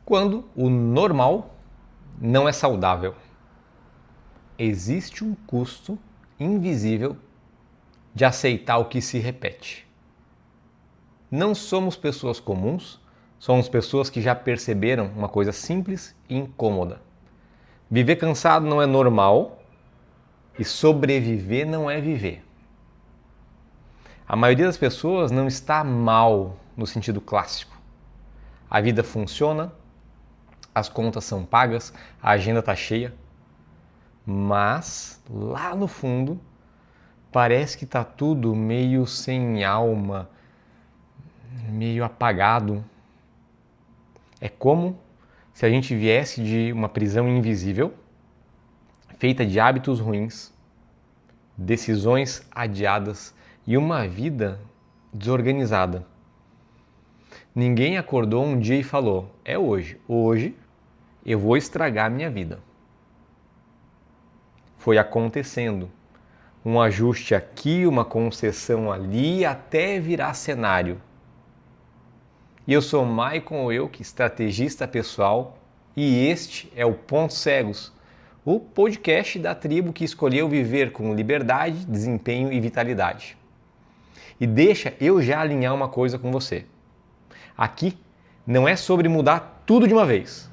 Quando o normal não é saudável, existe um custo invisível de aceitar o que se repete. Não somos pessoas comuns, somos pessoas que já perceberam uma coisa simples e incômoda. Viver cansado não é normal e sobreviver não é viver. A maioria das pessoas não está mal no sentido clássico. A vida funciona, as contas são pagas, a agenda está cheia, mas lá no fundo parece que está tudo meio sem alma, meio apagado. É como se a gente viesse de uma prisão invisível, feita de hábitos ruins, decisões adiadas e uma vida desorganizada. Ninguém acordou um dia e falou: é hoje, hoje eu vou estragar minha vida. Foi acontecendo. Um ajuste aqui, uma concessão ali, até virar cenário. E eu sou Maicon Euck, estrategista pessoal, e este é o Pontos Cegos, o podcast da tribo que escolheu viver com liberdade, desempenho e vitalidade. E deixa eu já alinhar uma coisa com você. Aqui não é sobre mudar tudo de uma vez.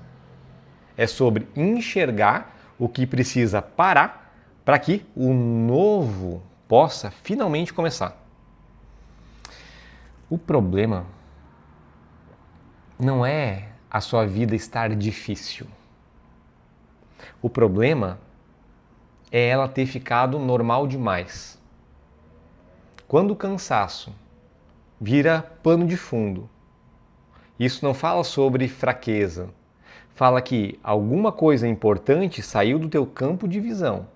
É sobre enxergar o que precisa parar para que o novo possa finalmente começar. O problema não é a sua vida estar difícil. O problema é ela ter ficado normal demais. Quando o cansaço vira pano de fundo, isso não fala sobre fraqueza, fala que alguma coisa importante saiu do teu campo de visão.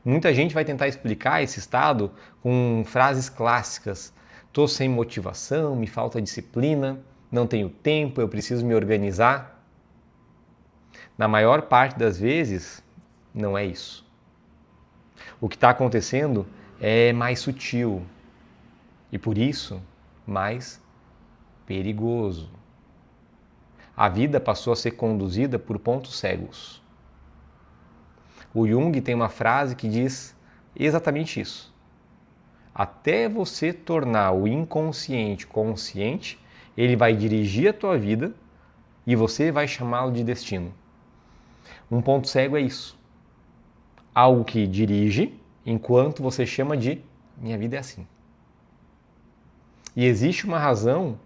Muita gente vai tentar explicar esse estado com frases clássicas. Estou sem motivação, me falta disciplina, não tenho tempo, eu preciso me organizar. Na maior parte das vezes, não é isso. O que está acontecendo é mais sutil e, por isso, mais perigoso. A vida passou a ser conduzida por pontos cegos. O Jung tem uma frase que diz exatamente isso. Até você tornar o inconsciente consciente, ele vai dirigir a tua vida e você vai chamá-lo de destino. Um ponto cego é isso. Algo que dirige enquanto você chama de minha vida é assim. E existe uma razão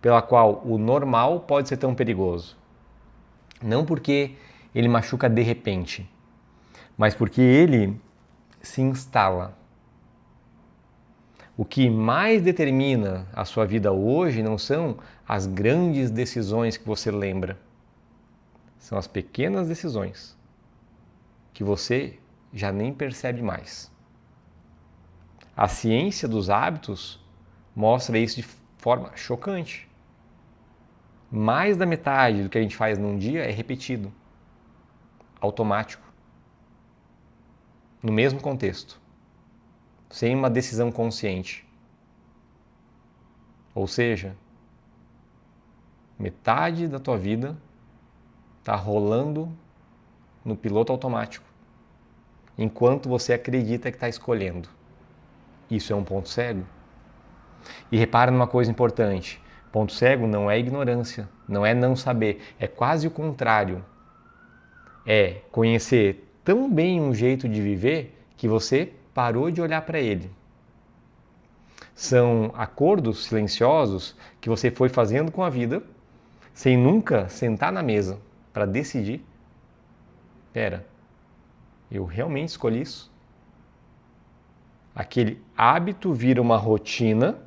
pela qual o normal pode ser tão perigoso. Não porque ele machuca de repente, mas porque ele se instala. O que mais determina a sua vida hoje não são as grandes decisões que você lembra. São as pequenas decisões que você já nem percebe mais. A ciência dos hábitos mostra isso de forma chocante. Mais da metade do que a gente faz num dia é repetido, automático, no mesmo contexto, sem uma decisão consciente. Ou seja, metade da tua vida está rolando no piloto automático, enquanto você acredita que está escolhendo. Isso é um ponto cego? E repara numa coisa importante. Ponto cego não é ignorância, não é não saber, é quase o contrário. É conhecer tão bem um jeito de viver que você parou de olhar para ele. São acordos silenciosos que você foi fazendo com a vida sem nunca sentar na mesa para decidir. Pera, eu realmente escolhi isso? Aquele hábito vira uma rotina,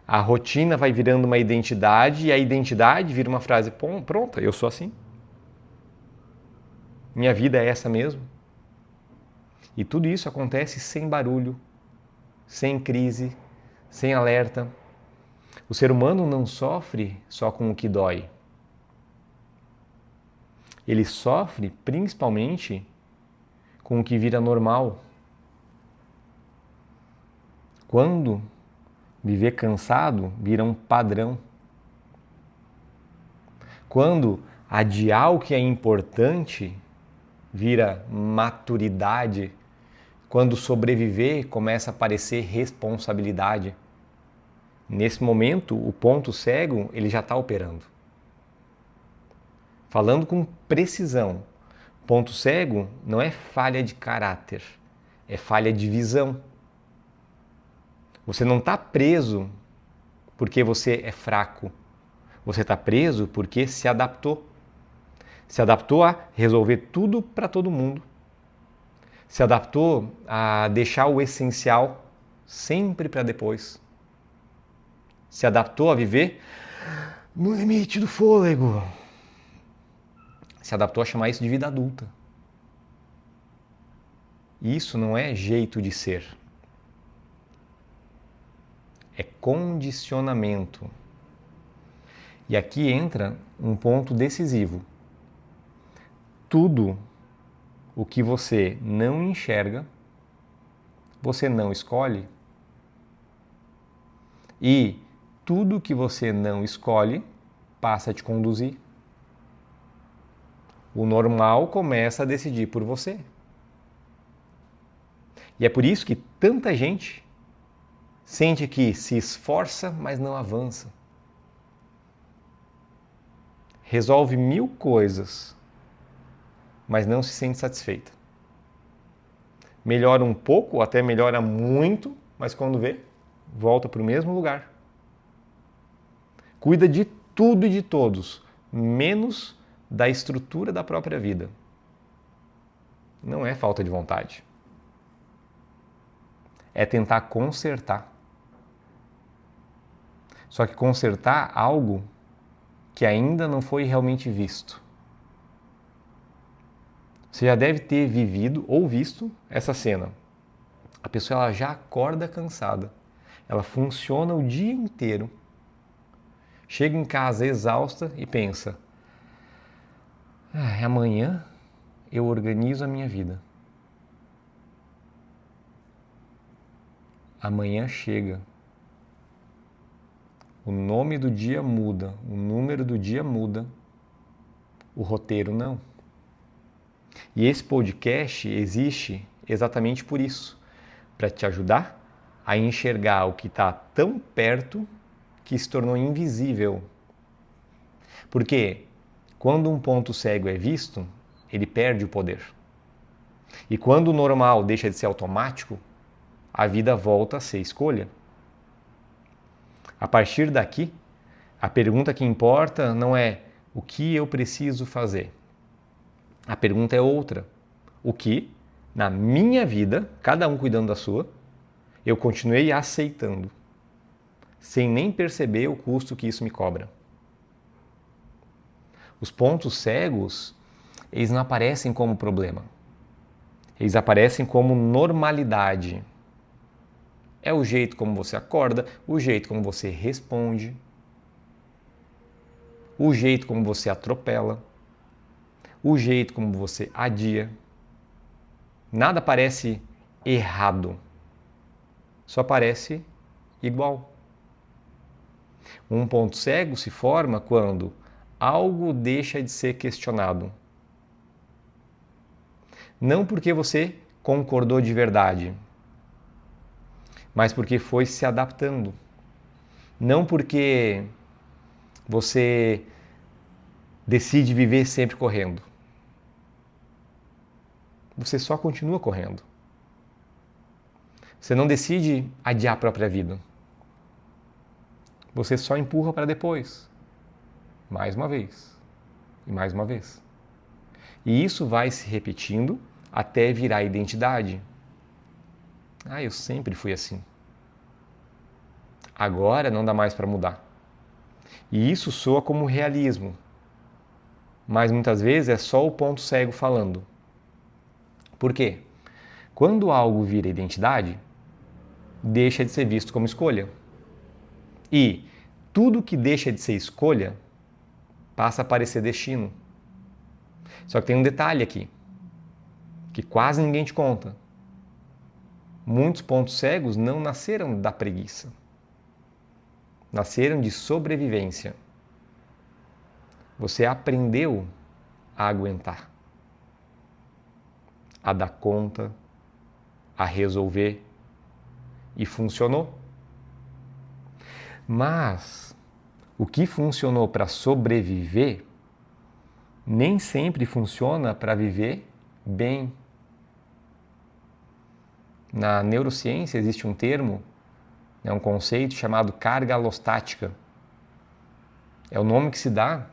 a rotina vai virando uma identidade e a identidade vira uma frase pronta, eu sou assim. Minha vida é essa mesmo. E tudo isso acontece sem barulho, sem crise, sem alerta. O ser humano não sofre só com o que dói. Ele sofre principalmente com o que vira normal. Quando viver cansado vira um padrão. Quando Adiar o que é importante vira maturidade. Quando sobreviver começa a aparecer responsabilidade. Nesse momento, o ponto cego ele já está operando. Falando com precisão, ponto cego não é falha de caráter, é falha de visão. Você não está preso porque você é fraco. Você está preso porque se adaptou. Se adaptou a resolver tudo para todo mundo. Se adaptou a deixar o essencial sempre para depois. Se adaptou a viver no limite do fôlego. Se adaptou a chamar isso de vida adulta. Isso não é jeito de ser. É condicionamento. E aqui entra um ponto decisivo. Tudo o que você não enxerga, você não escolhe. E tudo que você não escolhe passa a te conduzir. O normal começa a decidir por você. E é por isso que tanta gente sente que se esforça, mas não avança. Resolve 1000 coisas, mas não se sente satisfeita. Melhora um pouco, ou até melhora muito, mas quando vê, volta para o mesmo lugar. Cuida de tudo e de todos, menos da estrutura da própria vida. Não é falta de vontade. É tentar consertar. Só que consertar algo que ainda não foi realmente visto. Você já deve ter vivido ou visto essa cena. A pessoa ela já acorda cansada. Ela funciona o dia inteiro. Chega em casa exausta e pensa: amanhã eu organizo a minha vida. Amanhã chega. O nome do dia muda, o número do dia muda, o roteiro não. E esse podcast existe exatamente por isso, para te ajudar a enxergar o que está tão perto que se tornou invisível. Porque quando um ponto cego é visto, ele perde o poder. E quando o normal deixa de ser automático, a vida volta a ser escolha. A partir daqui, a pergunta que importa não é o que eu preciso fazer. A pergunta é outra. O que, na minha vida, cada um cuidando da sua, eu continuei aceitando, sem nem perceber o custo que isso me cobra. Os pontos cegos, eles não aparecem como problema. Eles aparecem como normalidade. É o jeito como você acorda, o jeito como você responde, o jeito como você atropela, o jeito como você adia. Nada parece errado, só parece igual. Um ponto cego se forma quando algo deixa de ser questionado. Não porque você concordou de verdade, mas porque foi se adaptando. Não porque você decide viver sempre correndo. Você só continua correndo. Você não decide adiar a própria vida. Você só empurra para depois. Mais uma vez. E mais uma vez. E isso vai se repetindo até virar identidade. Eu sempre fui assim. Agora não dá mais para mudar. E isso soa como realismo. Mas muitas vezes é só o ponto cego falando. Por quê? Quando algo vira identidade, deixa de ser visto como escolha. E tudo que deixa de ser escolha passa a parecer destino. Só que tem um detalhe aqui, que quase ninguém te conta. Muitos pontos cegos não nasceram da preguiça. Nasceram de sobrevivência. Você aprendeu a aguentar, a dar conta, a resolver e funcionou. Mas o que funcionou para sobreviver nem sempre funciona para viver bem. Na neurociência existe um termo, um conceito chamado carga alostática. É o nome que se dá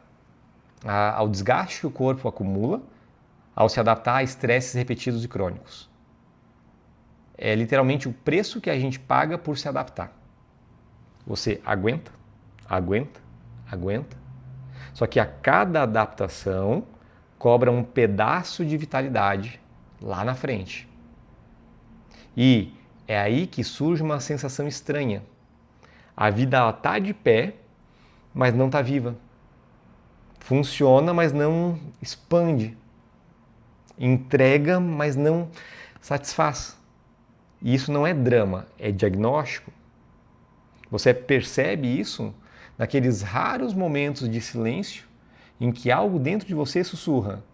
ao desgaste que o corpo acumula ao se adaptar a estresses repetidos e crônicos. É literalmente o preço que a gente paga por se adaptar. Você aguenta, aguenta, aguenta. Só que a cada adaptação cobra um pedaço de vitalidade lá na frente. E é aí que surge uma sensação estranha. A vida está de pé, mas não está viva. Funciona, mas não expande. Entrega, mas não satisfaz. E isso não é drama, é diagnóstico. Você percebe isso naqueles raros momentos de silêncio em que algo dentro de você sussurra: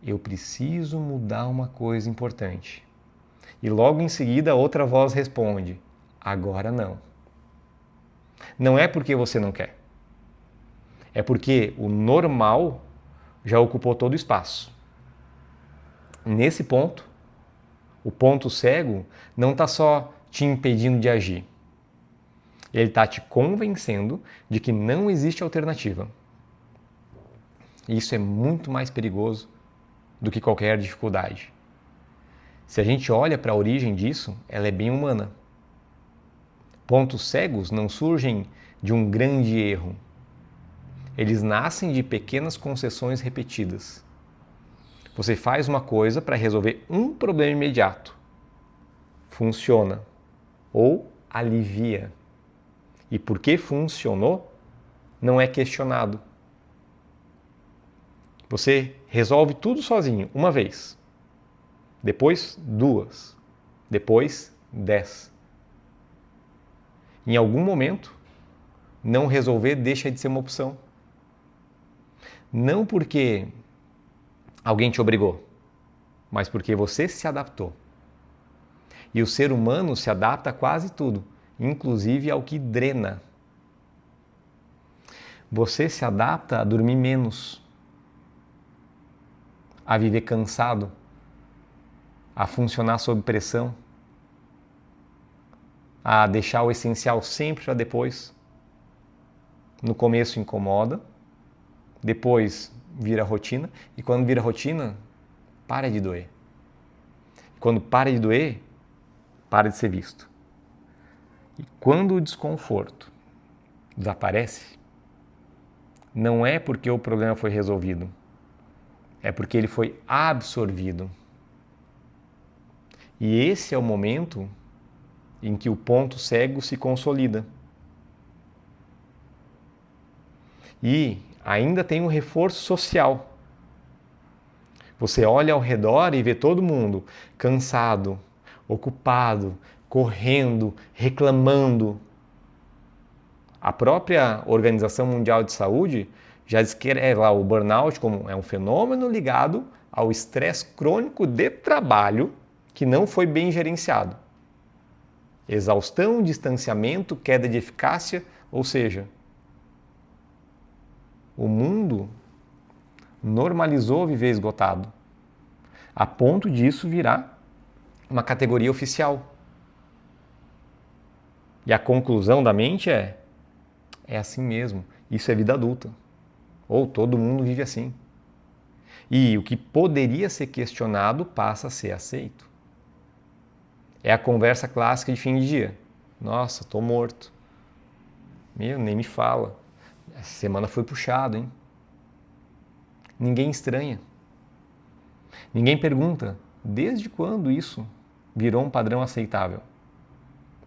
eu preciso mudar uma coisa importante. E logo em seguida outra voz responde: agora não. Não é porque você não quer. É porque o normal já ocupou todo o espaço. Nesse ponto, o ponto cego não está só te impedindo de agir. Ele está te convencendo de que não existe alternativa. E isso é muito mais perigoso do que qualquer dificuldade. Se a gente olha para a origem disso, ela é bem humana. Pontos cegos não surgem de um grande erro. Eles nascem de pequenas concessões repetidas. Você faz uma coisa para resolver um problema imediato. Funciona. Ou alivia. E porque funcionou, não é questionado. Você resolve tudo sozinho, uma vez. Depois, 2. Depois, 10. Em algum momento, não resolver deixa de ser uma opção. Não porque alguém te obrigou, mas porque você se adaptou. E o ser humano se adapta a quase tudo, inclusive ao que drena. Você se adapta a dormir menos, a viver cansado, a funcionar sob pressão, a deixar o essencial sempre para depois. No começo incomoda, depois vira rotina, e quando vira rotina, para de doer. Quando para de doer, para de ser visto. E quando o desconforto desaparece, não é porque o problema foi resolvido, é porque ele foi absorvido. E esse é o momento em que o ponto cego se consolida. E ainda tem um reforço social. Você olha ao redor e vê todo mundo cansado, ocupado, correndo, reclamando. A própria Organização Mundial de Saúde já descreve lá o burnout como um fenômeno ligado ao estresse crônico de trabalho que não foi bem gerenciado. Exaustão, distanciamento, queda de eficácia, ou seja, o mundo normalizou viver esgotado, a ponto disso virar uma categoria oficial. E a conclusão da mente é assim mesmo, isso é vida adulta. Ou todo mundo vive assim. E o que poderia ser questionado passa a ser aceito. É a conversa clássica de fim de dia. Nossa, tô morto. Meu, nem me fala. Essa semana foi puxado, hein? Ninguém estranha. Ninguém pergunta desde quando isso virou um padrão aceitável.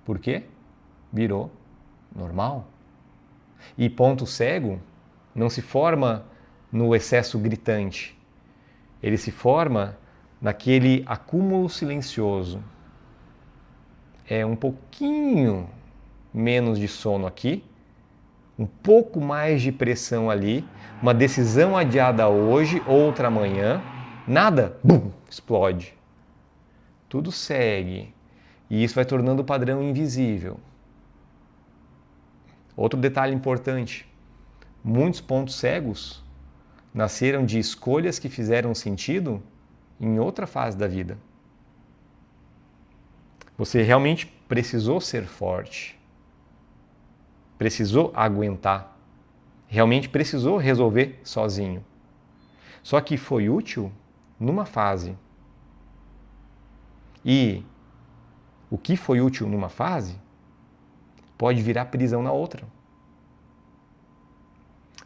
Por quê? Virou normal. E ponto cego não se forma no excesso gritante. Ele se forma naquele acúmulo silencioso. É um pouquinho menos de sono aqui, um pouco mais de pressão ali, uma decisão adiada hoje, outra amanhã, nada, bum, explode. Tudo segue. E isso vai tornando o padrão invisível. Outro detalhe importante: muitos pontos cegos nasceram de escolhas que fizeram sentido em outra fase da vida. Você realmente precisou ser forte, precisou aguentar, realmente precisou resolver sozinho. Só que foi útil numa fase. E o que foi útil numa fase pode virar prisão na outra.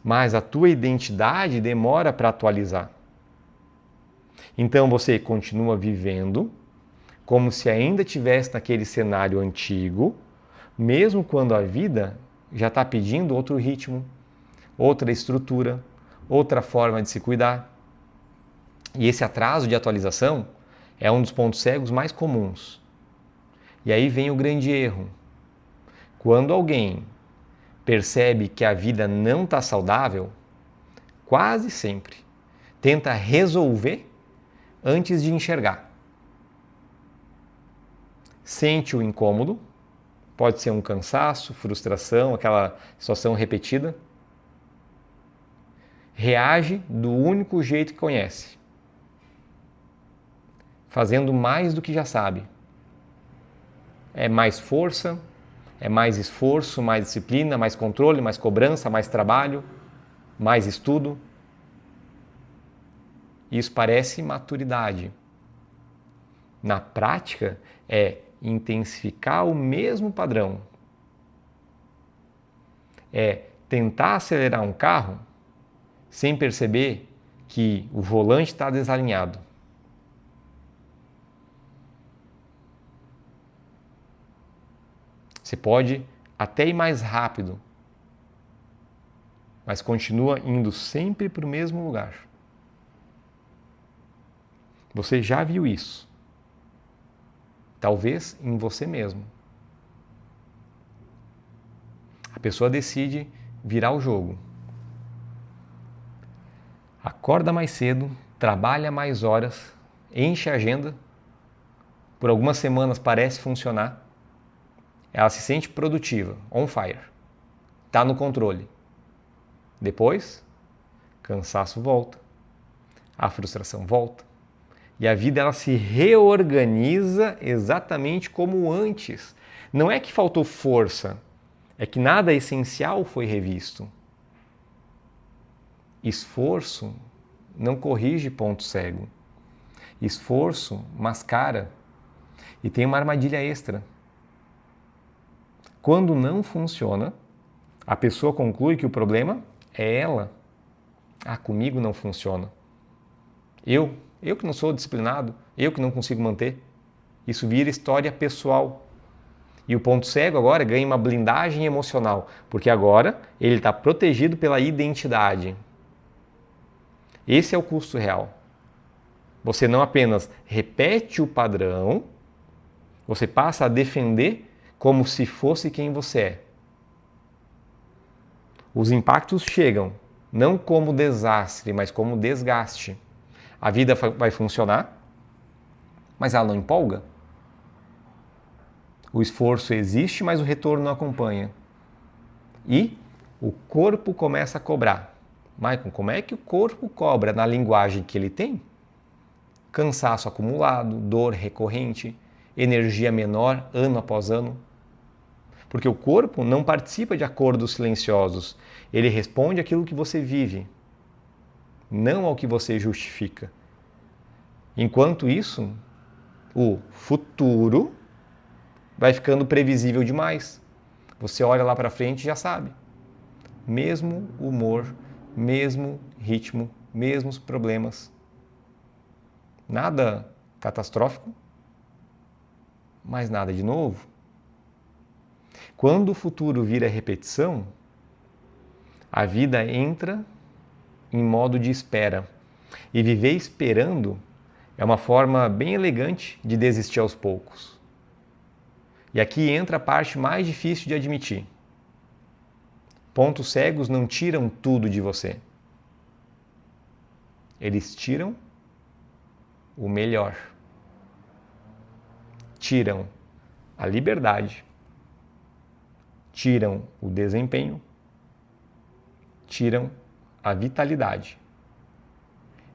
Mas a tua identidade demora para atualizar. Então você continua vivendo como se ainda estivesse naquele cenário antigo, mesmo quando a vida já está pedindo outro ritmo, outra estrutura, outra forma de se cuidar. E esse atraso de atualização é um dos pontos cegos mais comuns. E aí vem o grande erro. Quando alguém percebe que a vida não está saudável, quase sempre tenta resolver antes de enxergar. Sente o incômodo, pode ser um cansaço, frustração, aquela situação repetida. Reage do único jeito que conhece, fazendo mais do que já sabe. É mais força, é mais esforço, mais disciplina, mais controle, mais cobrança, mais trabalho, mais estudo. Isso parece maturidade. Na prática, é intensificar o mesmo padrão. É tentar acelerar um carro sem perceber que o volante está desalinhado. Você pode até ir mais rápido, mas continua indo sempre para o mesmo lugar. Você já viu isso? Talvez em você mesmo. A pessoa decide virar o jogo. Acorda mais cedo, trabalha mais horas, enche a agenda. Por algumas semanas parece funcionar. Ela se sente produtiva, on fire. Está no controle. Depois, cansaço volta. A frustração volta. E a vida ela se reorganiza exatamente como antes. Não é que faltou força, é que nada essencial foi revisto. Esforço não corrige ponto cego. Esforço mascara. E tem uma armadilha extra. Quando não funciona, a pessoa conclui que o problema é ela. Ah, comigo não funciona. Eu que não sou disciplinado, eu que não consigo manter. Isso vira história pessoal. E o ponto cego agora ganha uma blindagem emocional, porque agora ele está protegido pela identidade. Esse é o custo real. Você não apenas repete o padrão, você passa a defender como se fosse quem você é. Os impactos chegam não como desastre, mas como desgaste. A vida vai funcionar, mas ela não empolga. O esforço existe, mas o retorno não acompanha. E o corpo começa a cobrar. Maicon, como é que o corpo cobra na linguagem que ele tem? Cansaço acumulado, dor recorrente, energia menor ano após ano. Porque o corpo não participa de acordos silenciosos. Ele responde àquilo que você vive, não ao que você justifica. Enquanto isso, o futuro vai ficando previsível demais. Você olha lá para frente e já sabe. Mesmo humor, mesmo ritmo, mesmos problemas. Nada catastrófico, mas nada de novo. Quando o futuro vira repetição, a vida entra em modo de espera. E viver esperando é uma forma bem elegante de desistir aos poucos. E aqui entra a parte mais difícil de admitir. Pontos cegos não tiram tudo de você. Eles tiram o melhor. Tiram a liberdade, tiram o desempenho, tiram a vitalidade.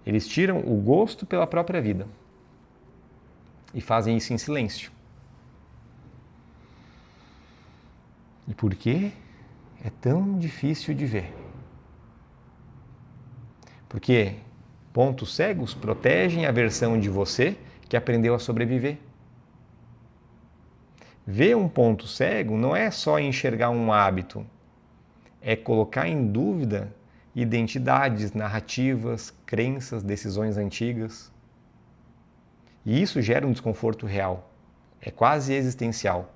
Eles tiram o gosto pela própria vida e fazem isso em silêncio. E por que é tão difícil de ver? Porque pontos cegos protegem a versão de você que aprendeu a sobreviver. Ver um ponto cego não é só enxergar um hábito, é colocar em dúvida identidades, narrativas, crenças, decisões antigas. E isso gera um desconforto real, é quase existencial.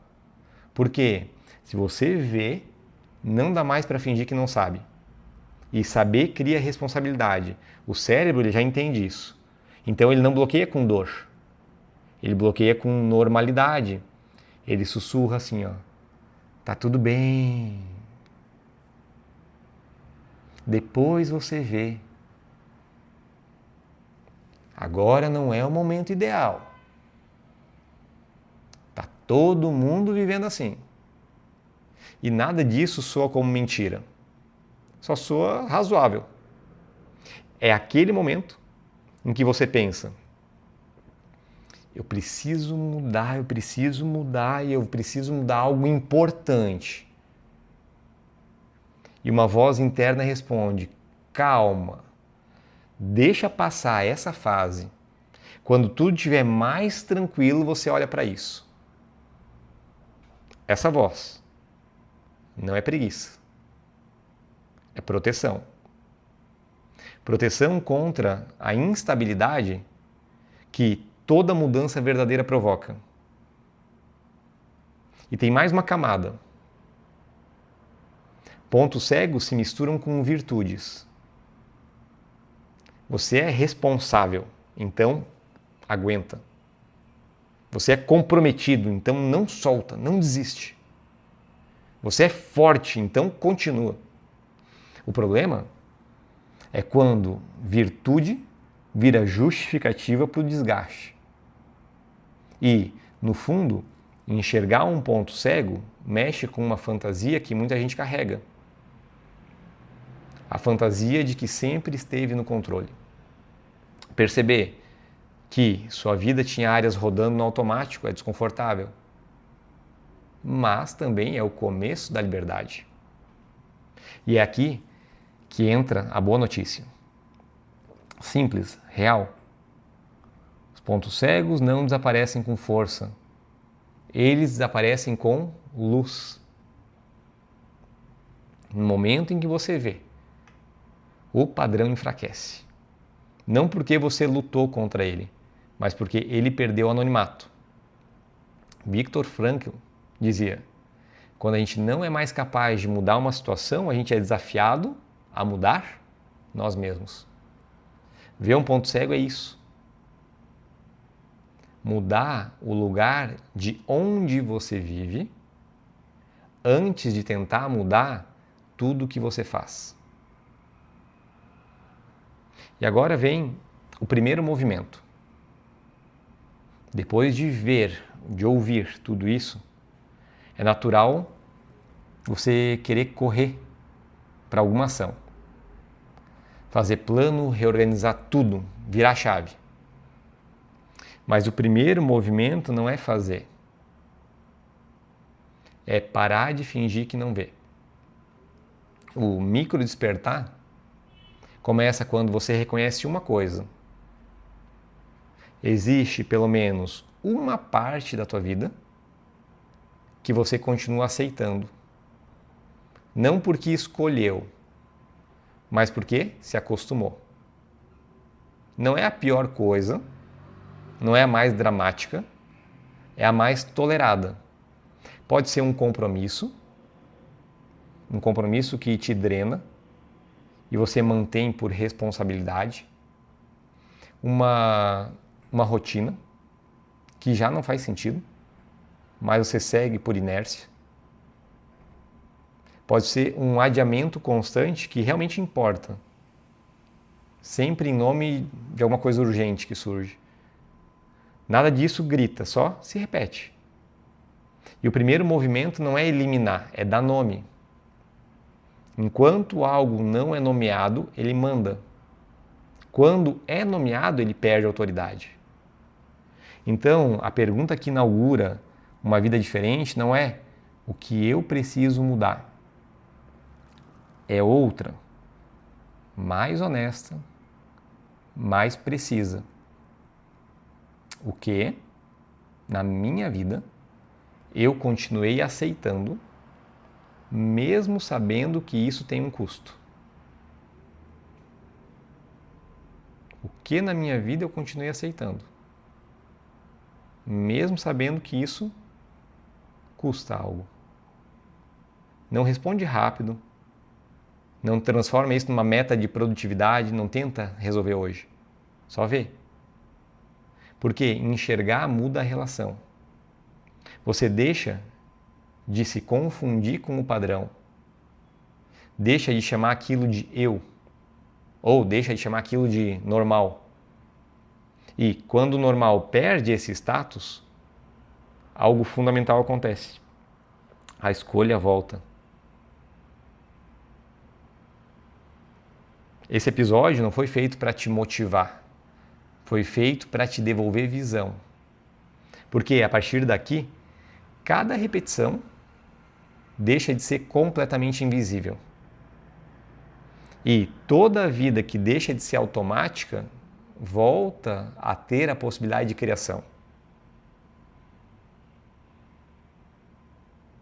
Porque se você vê, não dá mais para fingir que não sabe. E saber cria responsabilidade. O cérebro ele já entende isso. Então ele não bloqueia com dor, ele bloqueia com normalidade. Ele sussurra assim, ó, tá tudo bem. Depois você vê. Agora não é o momento ideal. Tá todo mundo vivendo assim. E nada disso soa como mentira. Só soa razoável. É aquele momento em que você pensa, eu preciso mudar e eu preciso mudar algo importante. E uma voz interna responde, calma, deixa passar essa fase. Quando tudo estiver mais tranquilo, você olha para isso. Essa voz não é preguiça, é proteção. Proteção contra a instabilidade que toda mudança verdadeira provoca. E tem mais uma camada. Pontos cegos se misturam com virtudes. Você é responsável, então aguenta. Você é comprometido, então não solta, não desiste. Você é forte, então continua. O problema é quando virtude vira justificativa para o desgaste. E, no fundo, enxergar um ponto cego mexe com uma fantasia que muita gente carrega. A fantasia de que sempre esteve no controle. Perceber que sua vida tinha áreas rodando no automático é desconfortável. Mas também é o começo da liberdade. E é aqui que entra a boa notícia. Simples, real. Os pontos cegos não desaparecem com força. Eles desaparecem com luz. No momento em que você vê, o padrão enfraquece. Não porque você lutou contra ele, mas porque ele perdeu o anonimato. Viktor Frankl dizia, quando a gente não é mais capaz de mudar uma situação, a gente é desafiado a mudar nós mesmos. Ver um ponto cego é isso. Mudar o lugar de onde você vive antes de tentar mudar tudo que você faz. E agora vem o primeiro movimento. Depois de ver, de ouvir tudo isso, é natural você querer correr para alguma ação. Fazer plano, reorganizar tudo, virar a chave. Mas o primeiro movimento não é fazer. É parar de fingir que não vê. O micro despertar começa quando você reconhece uma coisa. Existe pelo menos uma parte da tua vida que você continua aceitando. Não porque escolheu, mas porque se acostumou. Não é a pior coisa, não é a mais dramática, é a mais tolerada. Pode ser um compromisso que te drena e você mantém por responsabilidade, uma rotina que já não faz sentido, mas você segue por inércia. Pode ser um adiamento constante que realmente importa. Sempre em nome de alguma coisa urgente que surge. Nada disso grita, só se repete. E o primeiro movimento não é eliminar, é dar nome. Enquanto algo não é nomeado, ele manda. Quando é nomeado, ele perde a autoridade. Então, a pergunta que inaugura uma vida diferente não é o que eu preciso mudar. É outra, mais honesta, mais precisa. O que, na minha vida, eu continuei aceitando, mesmo sabendo que isso tem um custo. O que na minha vida eu continuei aceitando, mesmo sabendo que isso custa algo. Não responde rápido, não transforma isso numa meta de produtividade, não tenta resolver hoje. Só vê. Porque enxergar muda a relação. Você deixa de se confundir com o padrão. Deixa de chamar aquilo de eu. Ou deixa de chamar aquilo de normal. E quando o normal perde esse status, algo fundamental acontece. A escolha volta. Esse episódio não foi feito para te motivar. Foi feito para te devolver visão. Porque a partir daqui, cada repetição deixa de ser completamente invisível. E toda vida que deixa de ser automática volta a ter a possibilidade de criação.